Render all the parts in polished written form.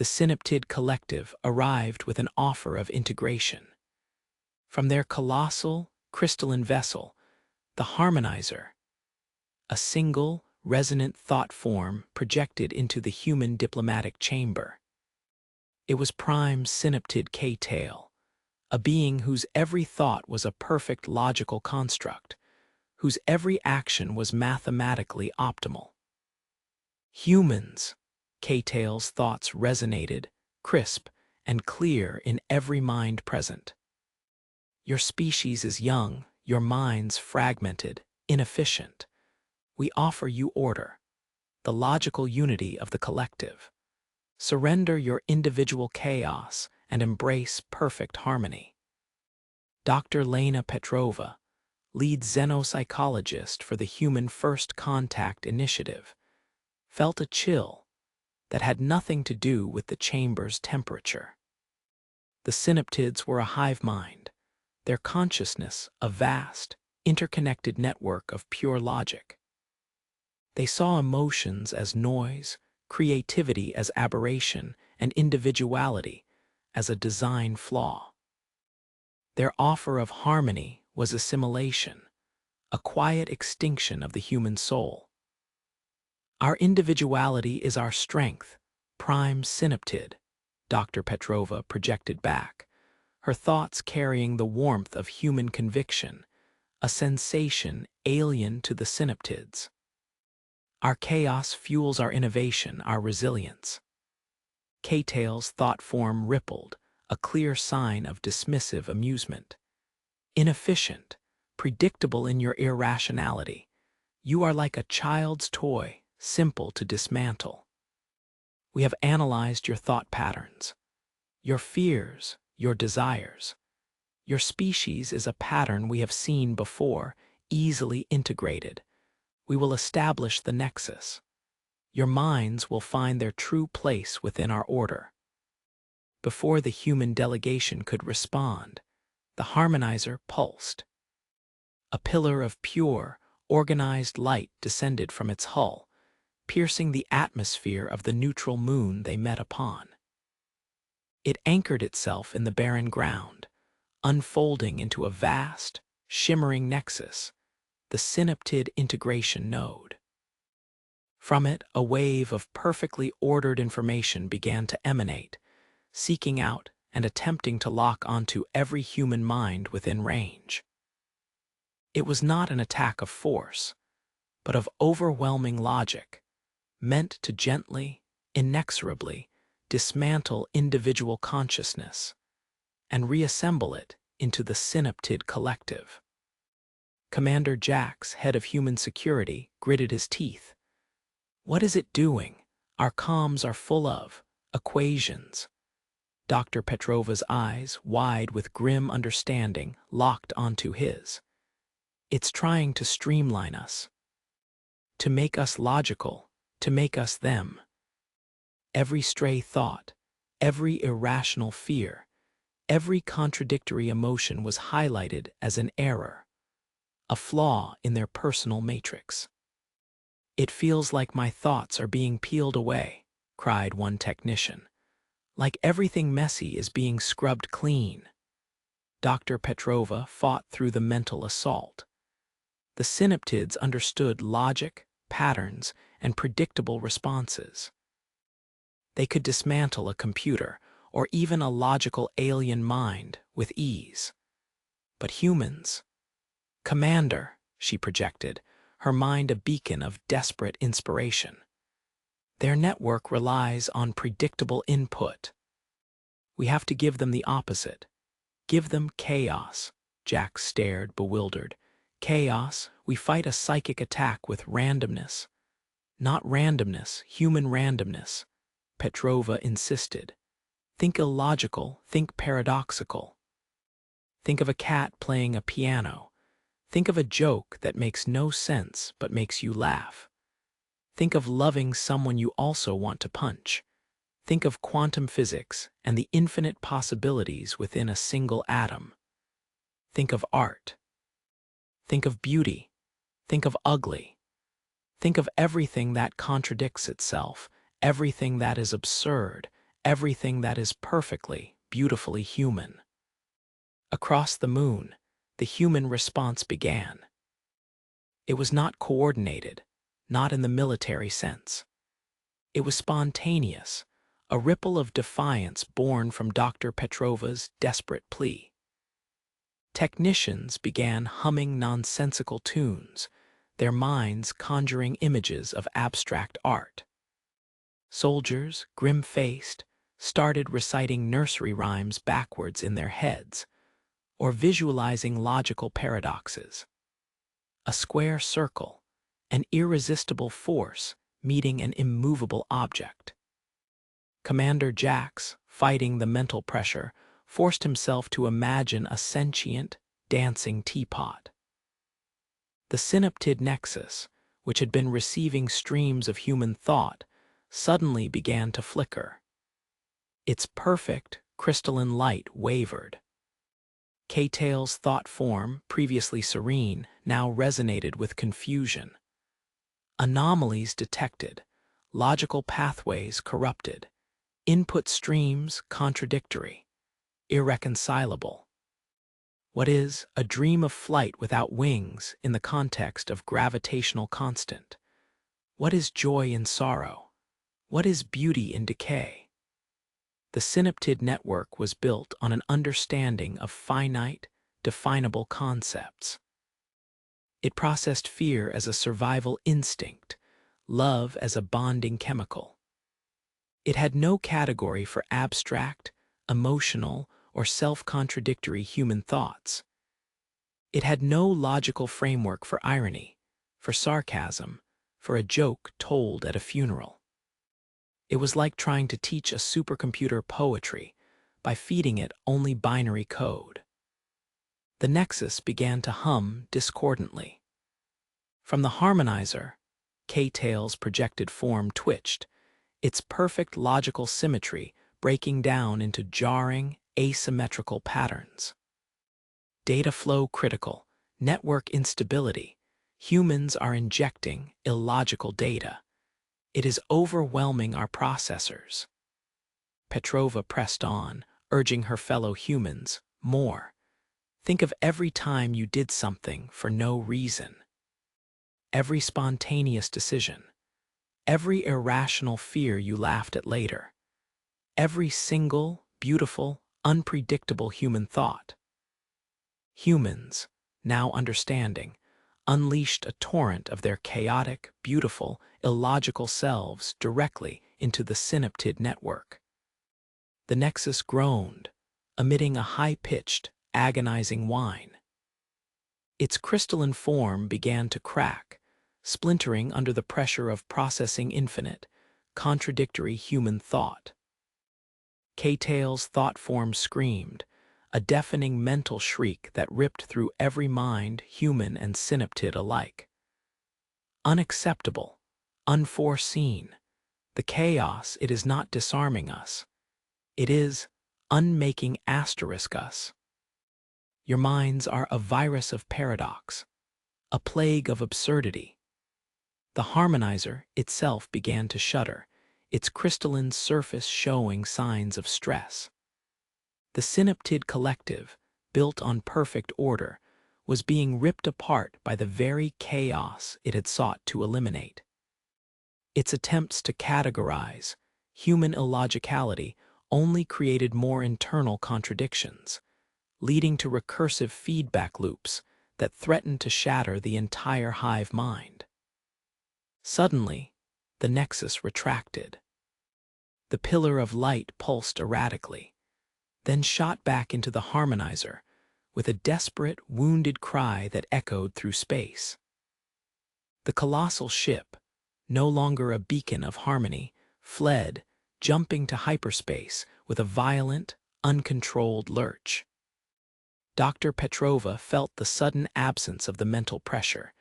the Synaptid Collective arrived with an offer of integration. From their colossal, crystalline vessel, the Harmonizer, a single, resonant thought form projected into the human diplomatic chamber. It was Prime Synaptid K-Tail, a being whose every thought was a perfect logical construct, whose every action was mathematically optimal. Humans, K-Tail's thoughts resonated, crisp and clear in every mind present. Your species is young, your minds fragmented, inefficient. We offer you order, the logical unity of the collective. Surrender your individual chaos and embrace perfect harmony. Dr. Lena Petrova, lead xenopsychologist for the Human First Contact Initiative, felt a chill that had nothing to do with the chamber's temperature. The synaptids were a hive mind, their consciousness a vast, interconnected network of pure logic. They saw emotions as noise, creativity as aberration, and individuality as a design flaw. Their offer of harmony was assimilation, a quiet extinction of the human soul. Our individuality is our strength, Prime Synaptid, Dr. Petrova projected back, her thoughts carrying the warmth of human conviction, a sensation alien to the synaptids. Our chaos fuels our innovation, our resilience. K-Tail's thought form rippled, a clear sign of dismissive amusement. Inefficient, predictable in your irrationality, you are like a child's toy, simple to dismantle. We have analyzed your thought patterns, your fears, your desires. Your species is a pattern we have seen before, easily integrated. We will establish the nexus. Your minds will find their true place within our order. Before the human delegation could respond, the Harmonizer pulsed. A pillar of pure, organized light descended from its hull, piercing the atmosphere of the neutral moon they met upon. It anchored itself in the barren ground, unfolding into a vast, shimmering nexus, the Synaptid integration node. From it, a wave of perfectly ordered information began to emanate, seeking out and attempting to lock onto every human mind within range. It was not an attack of force, but of overwhelming logic, meant to gently, inexorably, dismantle individual consciousness and reassemble it into the Synaptid Collective. Commander Jax, head of human security, gritted his teeth. What is it doing? Our comms are full of equations. Dr. Petrova's eyes, wide with grim understanding, locked onto his. It's trying to streamline us, to make us logical, to make us them. Every stray thought, every irrational fear, every contradictory emotion was highlighted as an error, a flaw in their personal matrix. It feels like my thoughts are being peeled away, cried one technician. Like everything messy is being scrubbed clean. Dr. Petrova fought through the mental assault. The synaptids understood logic, patterns, and predictable responses. They could dismantle a computer or even a logical alien mind with ease. But humans? Commander, she projected, her mind a beacon of desperate inspiration. Their network relies on predictable input. We have to give them the opposite. Give them chaos. Jack stared, bewildered. Chaos, we fight a psychic attack with randomness. Not randomness, human randomness, Petrova insisted. Think illogical, think paradoxical. Think of a cat playing a piano. Think of a joke that makes no sense but makes you laugh. Think of loving someone you also want to punch. Think of quantum physics and the infinite possibilities within a single atom. Think of art. Think of beauty. Think of ugly. Think of everything that contradicts itself, everything that is absurd, everything that is perfectly, beautifully human. Across the moon, the human response began. It was not coordinated, not in the military sense. It was spontaneous, a ripple of defiance born from Dr. Petrova's desperate plea. Technicians began humming nonsensical tunes, their minds conjuring images of abstract art. Soldiers, grim-faced, started reciting nursery rhymes backwards in their heads, or visualizing logical paradoxes. A square circle, an irresistible force meeting an immovable object. Commander Jax, fighting the mental pressure, forced himself to imagine a sentient, dancing teapot. The synaptid nexus, which had been receiving streams of human thought, suddenly began to flicker. Its perfect, crystalline light wavered. K-Tail's thought form, previously serene, now resonated with confusion. Anomalies detected, logical pathways corrupted, input streams contradictory, irreconcilable. What is a dream of flight without wings in the context of gravitational constant? What is joy in sorrow? What is beauty in decay? The synaptid network was built on an understanding of finite, definable concepts. It processed fear as a survival instinct, love as a bonding chemical. It had no category for abstract, emotional, or self-contradictory human thoughts. It had no logical framework for irony, for sarcasm, for a joke told at a funeral. It was like trying to teach a supercomputer poetry by feeding it only binary code. The nexus began to hum discordantly. From the harmonizer, K-Tail's projected form twitched, its perfect logical symmetry breaking down into jarring, asymmetrical patterns. Data flow critical, network instability. Humans are injecting illogical data. It is overwhelming our processors. Petrova pressed on, urging her fellow humans, more. Think of every time you did something for no reason. Every spontaneous decision. Every irrational fear you laughed at later. Every single, beautiful, unpredictable human thought. Humans, now understanding, unleashed a torrent of their chaotic, beautiful, illogical selves directly into the synaptid network. The nexus groaned, emitting a high-pitched, agonizing whine. Its crystalline form began to crack, splintering under the pressure of processing infinite, contradictory human thought. K-Tail's thought form screamed, a deafening mental shriek that ripped through every mind, human and synaptid alike. Unacceptable, unforeseen, the chaos, it is not disarming us. It is unmaking asterisk us. Your minds are a virus of paradox, a plague of absurdity. The harmonizer itself began to shudder, its crystalline surface showing signs of stress. The synaptid collective, built on perfect order, was being ripped apart by the very chaos it had sought to eliminate. Its attempts to categorize human illogicality only created more internal contradictions, leading to recursive feedback loops that threatened to shatter the entire hive mind. Suddenly, the nexus retracted. The pillar of light pulsed erratically, then shot back into the harmonizer with a desperate, wounded cry that echoed through space. The colossal ship, no longer a beacon of harmony, fled, jumping to hyperspace with a violent, uncontrolled lurch. Dr. Petrova felt the sudden absence of the mental pressure,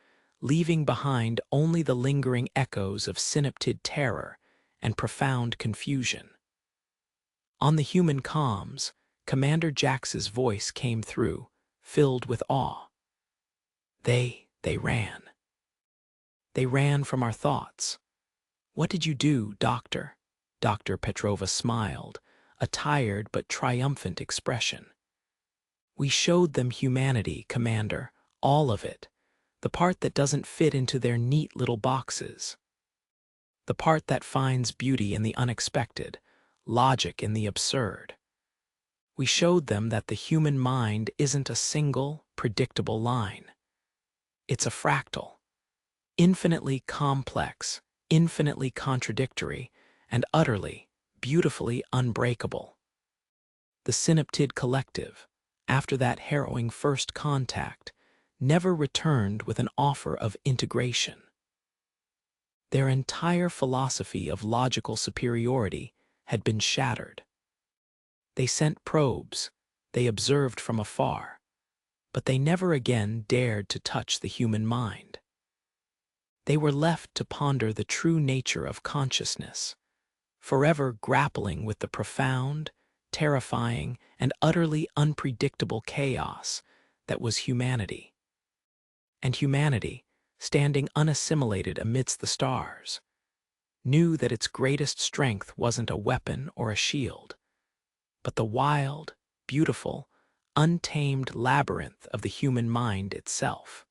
leaving behind only the lingering echoes of synaptid terror and profound confusion. On the human comms, Commander Jax's voice came through, filled with awe. They ran. They ran from our thoughts. What did you do, Doctor? Dr. Petrova smiled, a tired but triumphant expression. We showed them humanity, Commander, all of it, the part that doesn't fit into their neat little boxes, the part that finds beauty in the unexpected, logic in the absurd. We showed them that the human mind isn't a single, predictable line. It's a fractal, infinitely complex, infinitely contradictory, and utterly, beautifully unbreakable. The Synaptid Collective, after that harrowing first contact, never returned with an offer of integration. Their entire philosophy of logical superiority had been shattered. They sent probes, they observed from afar, but they never again dared to touch the human mind. They were left to ponder the true nature of consciousness, forever grappling with the profound, terrifying, and utterly unpredictable chaos that was humanity. And humanity, standing unassimilated amidst the stars, knew that its greatest strength wasn't a weapon or a shield, but the wild, beautiful, untamed labyrinth of the human mind itself.